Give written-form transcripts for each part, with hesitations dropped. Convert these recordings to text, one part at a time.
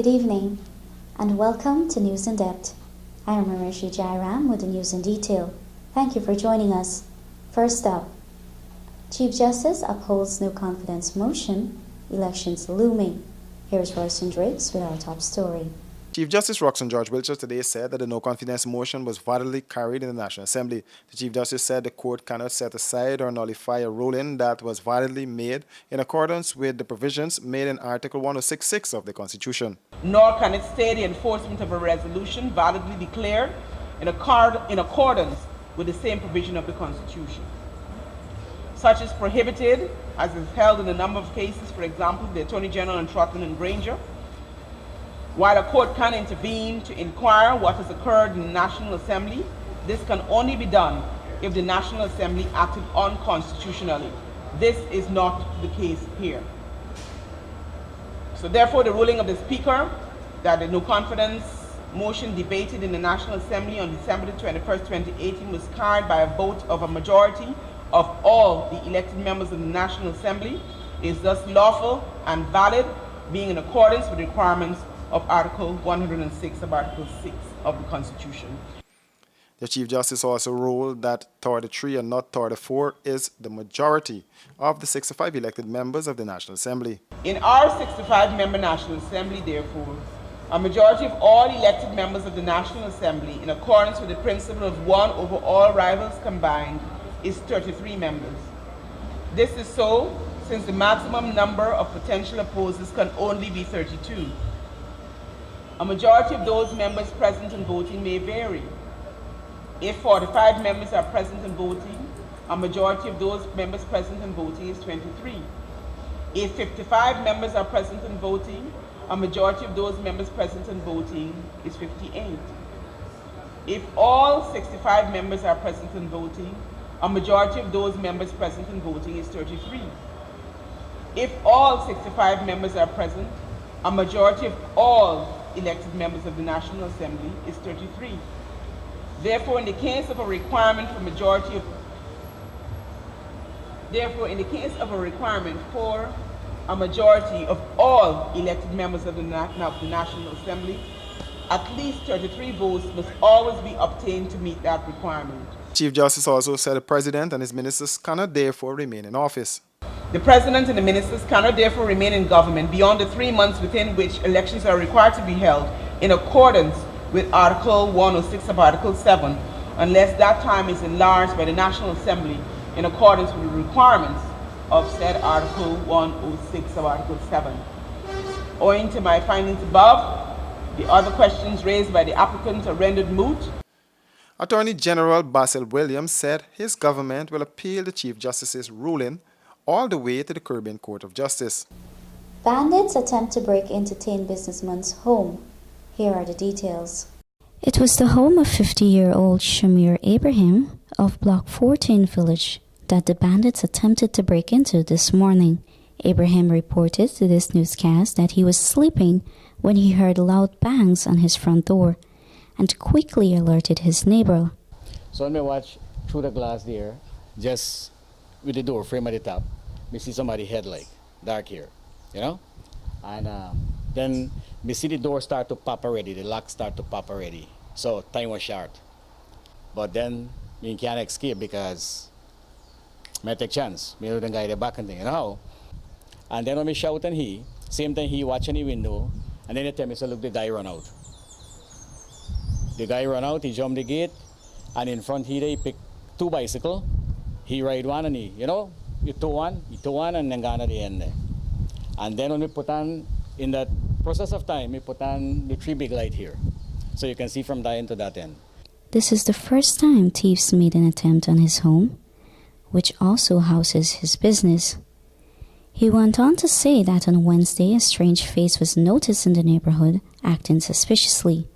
Good evening, and welcome to News in Depth. I am Rameshi Jairam with the news in detail. Thank you for joining us. First up, Chief Justice upholds no confidence motion, elections looming. Here's Royston Drakes with our top story. Chief Justice Roxanne George Wiltshire today said that the no-confidence motion was validly carried in the National Assembly. The Chief Justice said the court cannot set aside or nullify a ruling that was validly made in accordance with the provisions made in Article 1066 of the Constitution. Nor can it stay the enforcement of a resolution validly declared in accordance with the same provision of the Constitution. Such is prohibited, as is held in a number of cases, for example, the Attorney General and Trotman and Granger. While a court can intervene to inquire what has occurred in the National Assembly, this can only be done if the National Assembly acted unconstitutionally. This is not the case here. So therefore, the ruling of the Speaker that the no confidence motion debated in the National Assembly on December 21st, 2018 was carried by a vote of a majority of all the elected members of the National Assembly is thus lawful and valid, being in accordance with the requirements of Article 106 of Article 6 of the Constitution. The Chief Justice also ruled that 33 and not 34 is the majority of the 65 elected members of the National Assembly. In our 65-member National Assembly, therefore, a majority of all elected members of the National Assembly, in accordance with the principle of one over all rivals combined, is 33 members. This is so since the maximum number of potential opposers can only be 32. A majority of those members present and voting may vary. If 45 members are present and voting, a majority of those members present and voting is 23. If 55 members are present and voting, a majority of those members present and voting is 58. If all 65 members are present and voting, a majority of those members present and voting is 33. If all 65 members are present, a majority of all elected members of the National Assembly is 33. Therefore, in the case of a requirement for a majority of all elected members of the National Assembly, at least 33 votes must always be obtained to meet that requirement. Chief Justice also said the President and his ministers cannot therefore remain in office. The President and the ministers cannot therefore remain in government beyond the 3 months within which elections are required to be held in accordance with Article 106 of Article 7, unless that time is enlarged by the National Assembly in accordance with the requirements of said Article 106 of Article 7. Owing to my findings above, the other questions raised by the applicant are rendered moot. Attorney General Basil Williams said his government will appeal the Chief Justice's ruling all the way to the Caribbean Court of Justice. Bandits attempt to break into teen businessman's home. Here are the details. It was the home of 50-year-old Shamir Abraham of Block 14 Village that the bandits attempted to break into this morning. Abraham reported to this newscast that he was sleeping when he heard loud bangs on his front door and quickly alerted his neighbor. So when I watch through the glass there, just with the door frame at the top, we see somebody head like dark here, you know? And then we see the door start to pop already, the lock start to pop already. So time was short. But then we can't escape because I take chance. Me with the guy in the back and thing, you know? And then when we shout and same time he watching the window, and then they tell me, so look, the guy run out. The guy run out, he jumped the gate, and in front here he picked 2 bicycles. He ride one and he tow one and then gone at the end there. And then when we put on, in that process of time, we put on the 3 big light here. So you can see from that end to that end. This is the first time thieves made an attempt on his home, which also houses his business. He went on to say that on Wednesday a strange face was noticed in the neighborhood, acting suspiciously.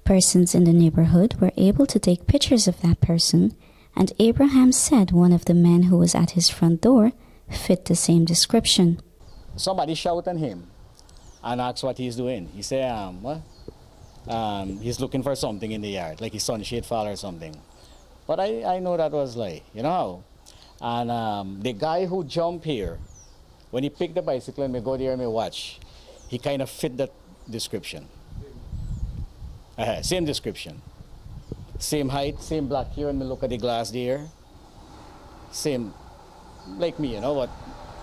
Persons in the neighborhood were able to take pictures of that person, and Abraham said one of the men who was at his front door fit the same description. Somebody shouted at him and asked what he's doing. He said, he's looking for something in the yard, like his sunshade fall or something. But I know that was like, you know. And the guy who jumped here, when he picked the bicycle and me go there and me watch, he kind of fit that description. Same description. Same height, same black hair, and me look at the glass there. Same, like me, you know what?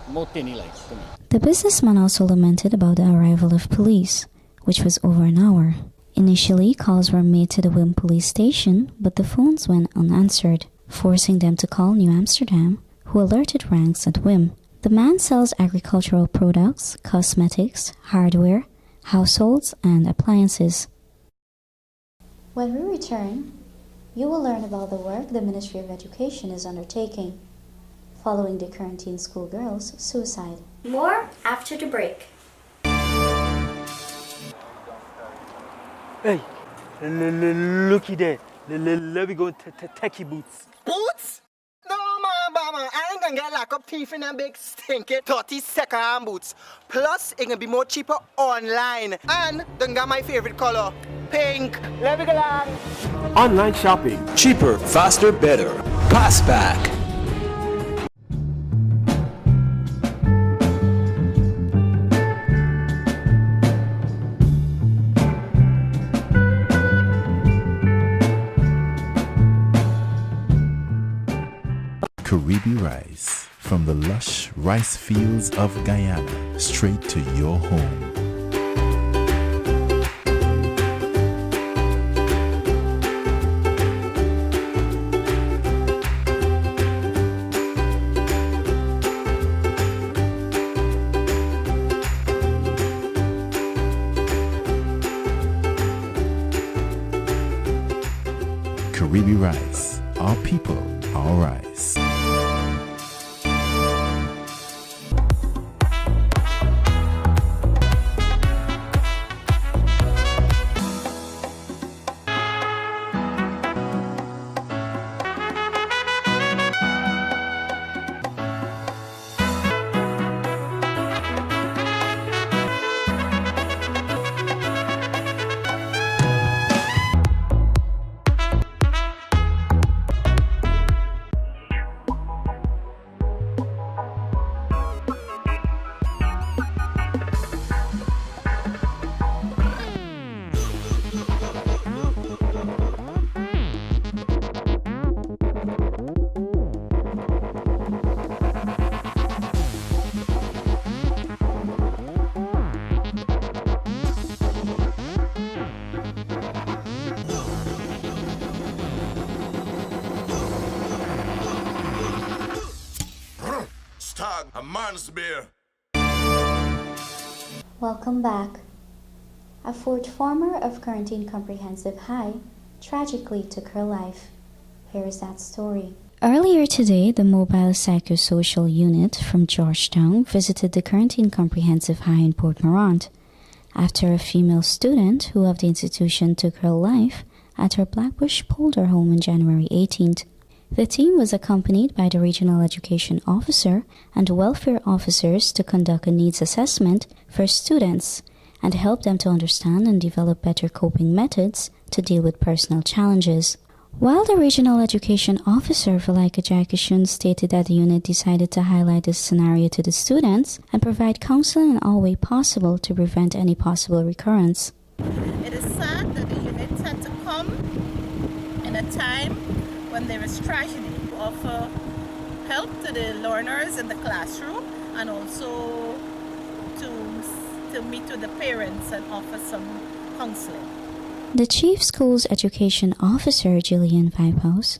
More thinny like to me. The businessman also lamented about the arrival of police, which was over an hour. Initially, calls were made to the Wim police station, but the phones went unanswered, forcing them to call New Amsterdam, who alerted ranks at Wim. The man sells agricultural products, cosmetics, hardware, households, and appliances. When we return, you will learn about the work the Ministry of Education is undertaking, following the quarantine schoolgirl's suicide. More after the break. Hey, looky there. Let me go techie boots. Boots? No, man, Bama. I ain't gonna get like a thief in a big stinky 30 second-hand boots. Plus, it gonna be more cheaper online. And don't get my favorite color, pink. Let me go on. Online shopping. Cheaper, faster, better. Passback. Caribbean rice, from the lush rice fields of Guyana, straight to your home. Caribbean rice, our people, our rice. Stag, a man's beer. Welcome back. A fourth former of Quarantine Comprehensive High tragically took her life. Here is that story. Earlier today, the Mobile Psychosocial Unit from Georgetown visited the Quarantine Comprehensive High in Port Morant after a female student who of the institution took her life at her Blackbush Polder home on January 18th. The team was accompanied by the Regional Education Officer and welfare officers to conduct a needs assessment for students and help them to understand and develop better coping methods to deal with personal challenges. While the Regional Education Officer, Valaika Jaikishun, stated that the unit decided to highlight this scenario to the students and provide counseling in all way possible to prevent any possible recurrence. It is sad that the unit had to come in a time when there is tragedy to offer help to the learners in the classroom and also to meet with the parents and offer some counseling. The Chief Schools Education Officer, Gillian Vipehouse,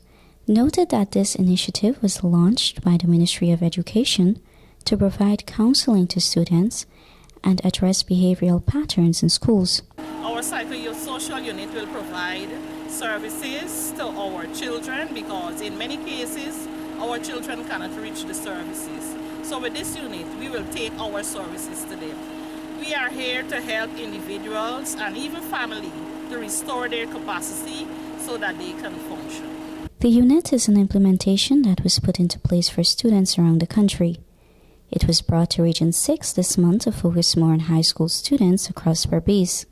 noted that this initiative was launched by the Ministry of Education to provide counseling to students and address behavioral patterns in schools. Our psychosocial unit will provide services to our children because in many cases our children cannot reach the services. So with this unit we will take our services to them. We are here to help individuals and even family to restore their capacity so that they can function. The unit is an implementation that was put into place for students around the country. It was brought to Region 6 this month to focus more on high school students across Berbice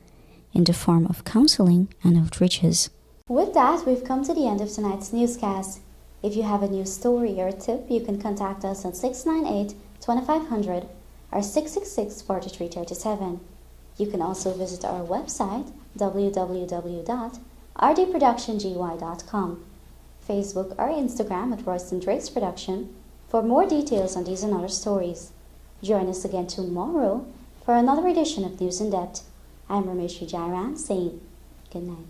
in the form of counseling and outreaches. With that, we've come to the end of tonight's newscast. If you have a news story or tip, you can contact us on 698-2500 or 666-4337. You can also visit our website www.rdproductiongy.com, Facebook or Instagram at Royston Drakes Production for more details on these and other stories. Join us again tomorrow for another edition of News in Depth. I'm Ramesh Jairan saying good night.